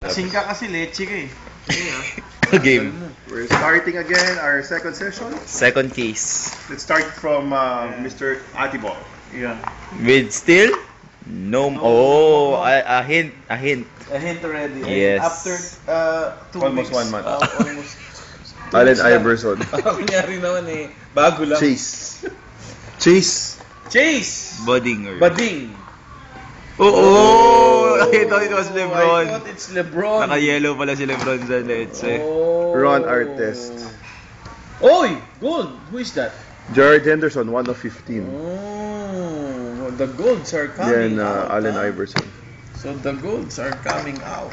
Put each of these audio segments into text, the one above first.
Kasing ka kasi, leche ka eh. Game. We're starting again our second session. Second case. Let's start from Mr. Atibol. Yeah. With still? No. Oh, a hint. A hint already. Yes. After 2 Almost weeks. 1 month. Almost. Allen Iverson. Kunyari naman eh. Bago lang. Chase. Chase. Chase! Budding. Bading. Oh! I thought it was I Lebron. thought it's Lebron. Naka-yellow pala si Lebron sa leche. Oh. Ron Artest. Oy! Gold! Who is that? Jared Henderson, 1 of 15. Oh, the golds are coming Then out. Allen huh? Iverson. So the golds are coming out.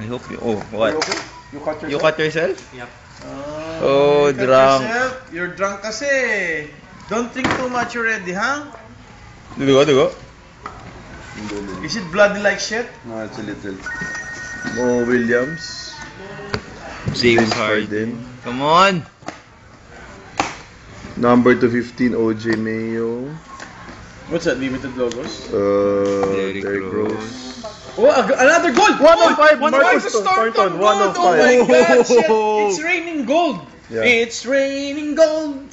I hope you... Oh, what? You cut yourself? You cut yourself? you Oh, cut drunk. yourself. You're drunk kasi. Don't drink too much already, huh? Dugo. Is it bloody like shit? No, it's a little. Mo Williams. James Harden. Come on! Number 215, OJ Mayo. What's that? Limited logos? Derrick Derrick Rose. Rose. Oh, another gold! 105, One Marcus Marcus Thornton Thornton, gold! 105. Oh my God, shit! It's raining gold! Yeah. It's raining gold!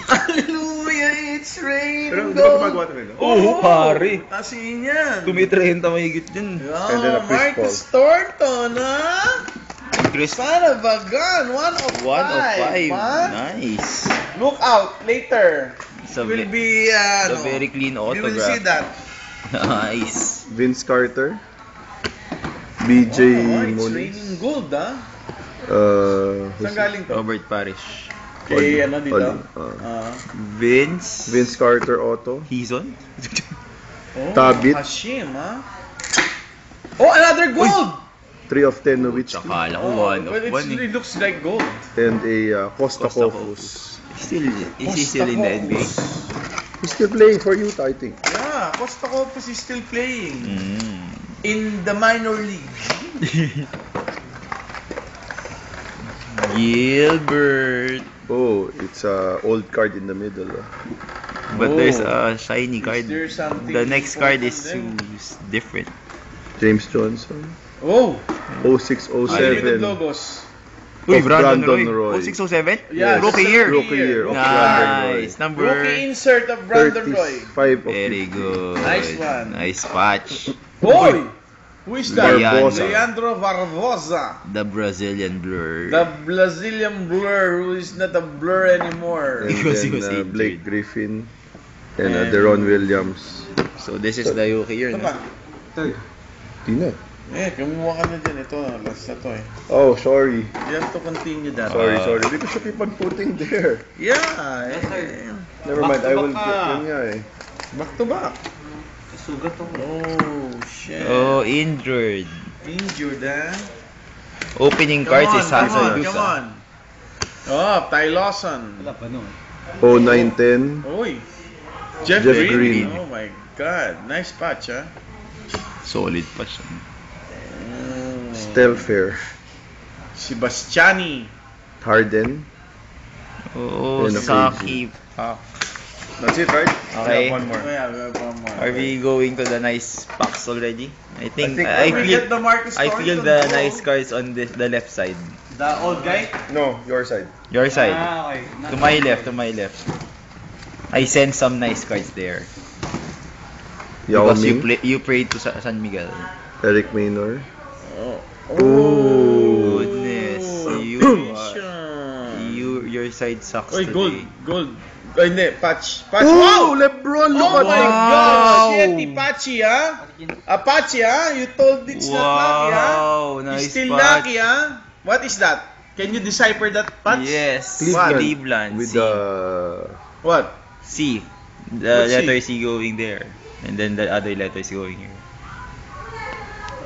Hallelujah! It's raining Pero di ba gold! gumagawa tayo no? Oh, pare. Asin yan! Tumitrenta mahigit dyan. And then a Oh, Chris Marcus Thornton, ha? Chris, Son of a gun! 1 of 5! 1 of 5. man. Nice. Look out! Later! It's a, Will ve- be, it's a very clean you will autograph. see that. Nice. Vince Carter. BJ Oh, it's Moniz. raining gold, ha? Saan Who's galing to? Robert Parrish. Kay ano dito? Oli. Vince. Vince Carter Auto. Hizon. Oh, Tabit. Hashim, ha? Oh, another gold! 3 of 10 Nowitzki. Tsaka lang, Oh, 1 of well, 1 it looks like gold. And a Kostakopoulos. Still, is he still in the NBA? He's still playing for Utah, I think. Yeah, Kostakopoulos is still playing Mm. in the minor league. Gilbert. Oh, it's a old card in the middle. But Oh. there's a shiny Is card. there something The next card is important different. James Johnson. Oh, 0607. limited logos. Uy, Of Brandon Brandon Roy. Roy. 0607? Yeah, Rookie just year. Rookie year of Brandon Roy. Nice. Number. Rookie insert of Brandon Roy. 35 of Very 50. good. Nice one. Nice patch. Boy, who is that? Barbosa. Leandro Barbosa. The Brazilian blur. The Brazilian blur who is not a blur anymore. And Because he then was injured. Blake Griffin. And And- Deron Williams. So this is the rookie year, Ito no? pa. Di na. Kumuha ka na dyan. Ito, last na to eh. Oh, sorry. You have to continue that. Sorry. Because you keep on putting there. Yeah. Never mind, I will get yun nga eh. Back to back. Sugat to. Oh, shit. Oh, injured. Injured, ha? Opening cards is come Hansel on. Dusa. Oh, Ty Lawson. 0910. Oy. Jeff Jeff Green. Green. Oh my God. Nice patch, ha? Solid patch. Stelfair. Sebastiani. Harden. Oh, And a Saki. That's it, right? Okay. One more. Oh, yeah, we have one more. Are we going to the nice packs already? I think think I Don't feel forget the Marcus I feel Thornton, the bro. nice cards on the left side. The old guy? No, your side. Your side. okay. To my left. I sent some nice cards there. Yao Because Ming. you prayed to San Miguel. Eric Maynor. Oh. Goodness. Your side sucks Oy, today. gold. Ay, hindi, patch. Patch. Oh, Wow! LeBron, look Oh at my that. God! Shit, Apache, ha? Apache, ha? You told it's not lucky, ha? Wow, nice It's still patch. lucky, ha? What is that? Can you decipher that patch? Yes. Cleveland. Cleveland. With C. the... What? C. The What's C? letter C going there. And then the other letter is going here.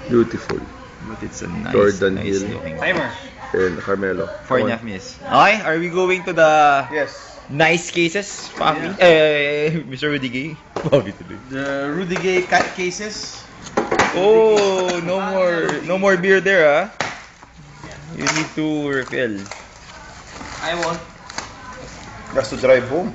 Beautiful. But it's a nice, Jordan nice Hill. looking. And Carmelo. 4.5 minutes. Okay, are we going to the Yes. nice cases? Papi? Mr. Rudy Gay? Papi today. The Rudy Gay cat cases? Oh, no more beer there, ah. You need to refill. I won't. Has to drive home.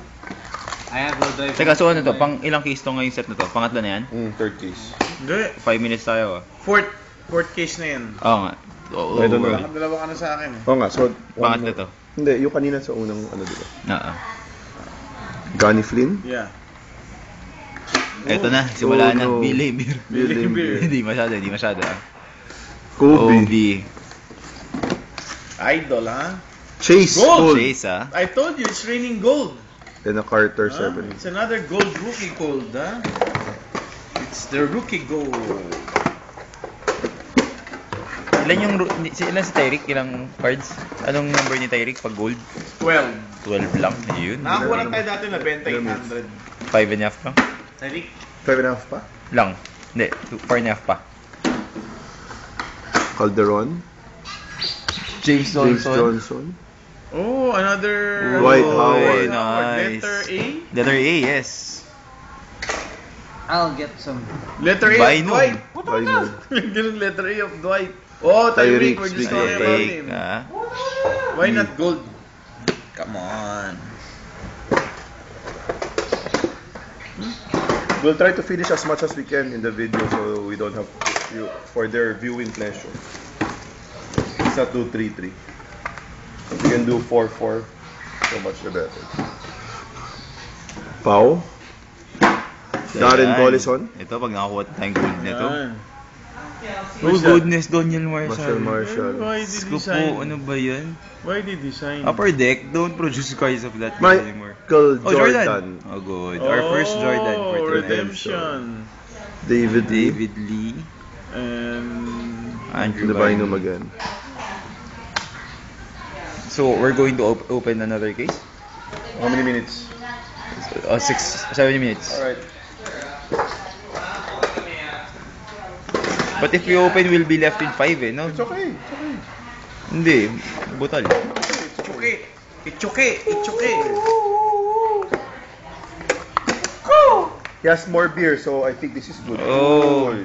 I have no drive. Teka, so ano to? Pang ilang case to ngayong set na to? Pangatlo na yan? Third case. Hindi. 5 minutes tayo, ah. Fourth. Court case na yan. Oo nga. Oo. I don't know. Nakadalawa ka na sa akin eh. Oo nga, so... Bakit na to? Hindi, yung kanina sa unang ano dito. Oo. Johnny Flynn? Yeah. Eto na, simula Oh, na. no. Billy Beer. Billy Beer. Hindi masyado. Kobe. Idol, ha? Chase Gold. Gold. Chase, ah. I told you, it's raining gold. And a Carter Huh? 7. It's another gold rookie gold, ha? It's the rookie gold. Ilan si Tyreek? Ilang cards? Anong number ni Tyreek pag gold? 12. 12 lang. Yun. Nakakuha lang tayo dati na benta 800. 5.5 lang? Tyreek? 5.5 pa? Lang. Hindi, 4.5 pa. Calderon. James James Johnson. Oh, another... Dwight Oh, Howard. nice. Letter A? Letter A, yes. I'll get some. Letter A Bynum. of Dwight. What Bynum. the hell? Ganun letter A of Dwight. Oh, Tyreek, we're just Tyreek, talking about Tyreek, him. ah. Why not gold? Come on. We'll try to finish as much as we can in the video so we don't have you for their viewing pleasure. It's not 2-3-3. If we can do 4-4, so much the better. Pau. Darren Ayan. Collison. Ito, pag nakakuha tayong gold nito. Yan. Oh, Who's that? goodness, Daniel Marshall Marshall. Why did Scoop he sign? po, ano ba yan? Why did he sign? Upper deck, don't produce cards of that anymore. Michael Oh, Jordan. Oh, good. Our first Jordan for tonight. Redemption. David Lee. David Lee. And... Andrew The Bynum Bynum. again. So, we're going to open another case? How many minutes? 7 minutes. Alright. But if we open, we'll be left with 5 eh, no? It's okay. It's okay. Hindi, butal. It's okay. It's okay. It's okay. He has more beer, so I think this is good. Oh.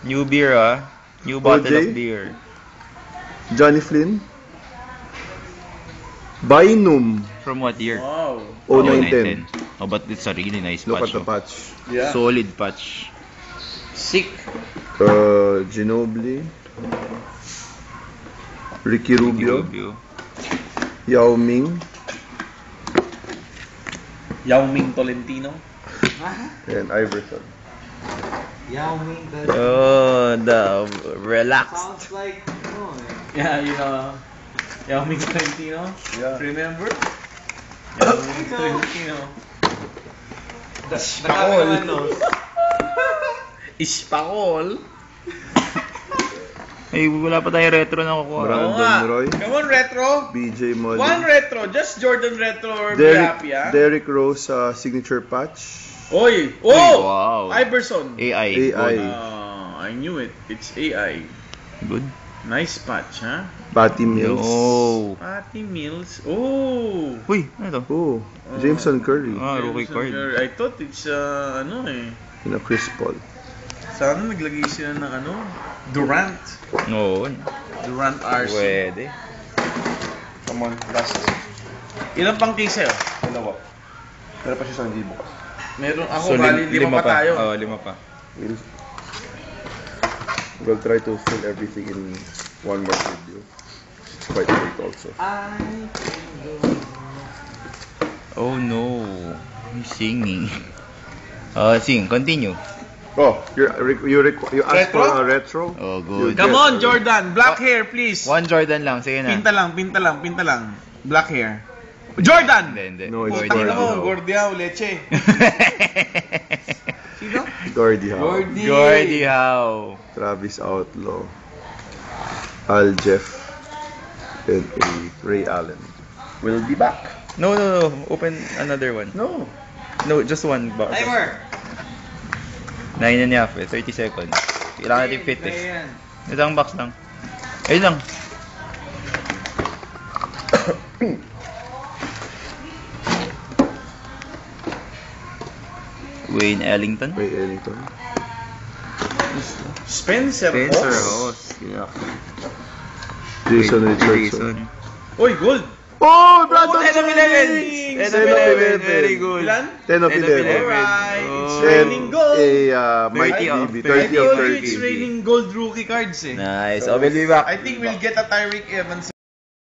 New beer ah. New bottle OJ? of beer. Johnny Flynn. Bynum. From what year? Wow. 0910. Oh, but it's a really nice Look patch. at the oh. patch. Yeah. Solid patch. Sick. Ginobili. Ricky Rubio. Yao Ming. Yao Ming Tolentino. And Iverson. Yao Ming. Oh, the relaxed. Sounds like. Oh, Yeah, you know. Yao Ming Tolentino. Yeah. Remember? Yao Ming Tolentino. the cameraman knows. Ispakol. Ay, wala pa tayong retro na kukuha. Brandon Oo nga. Roy. Come on, retro. BJ Molly. One retro. Just Jordan retro or be happy, ah. Derrick Rose signature patch. Oy! Oh! wow. Iverson. AI. AI. Good. I knew it. It's AI. Good. Nice patch, ha? Patty Mills. No. Patty Mills. Oh! Uy, ano to? Oh, Jameson Curry. Ah, rookie card. I thought it's, ano eh. In a Chris Paul. Sana naglagay sila ng ano? Durant. No. Durant RC. Pwede. Come on, last. Ilan pang case sa'yo? Dalawa. Pero pa siya sa hindi bukas. Meron ako, bali lima pa tayo. Oo, 5 pa. We'll try to fill everything in one more video. It's quite late also. Oh no. He's singing. Sing. Continue. Oh, you asked Retro? for a retro? Oh, good. Come on, Jordan. Black hair, please. One Jordan lang. Sige na. Pinta lang. Black hair. Jordan! Hindi. No, it's Puti Gordie na mo, Howe. Gordie Howe, leche. Sino? Gordie Howe. Gordie Howe. Travis Outlaw. Al Jeff. And a Ray Allen. We'll be back. No. Open another one. No. No, just one box. Timer! 9.5 eh. 30 seconds. Kailangan natin fit eh. Isang box lang. Ayun lang. Wayne Ellington. Ray Ellington. Spencer Spencer Hawes. Hawes. Yeah. Jason Jason. Richardson. Uy, gold. Oh, Brandon 10 of 11. Jennings! 10 of 11. Very good. Ilan? 10 of 11. Alright, it's Oh. raining gold. Mighty 30 of DB. 30. 30 of It's 30. raining gold rookie cards eh. Nice. Oh, we'll be back. I think we'll get a Tyreek Evans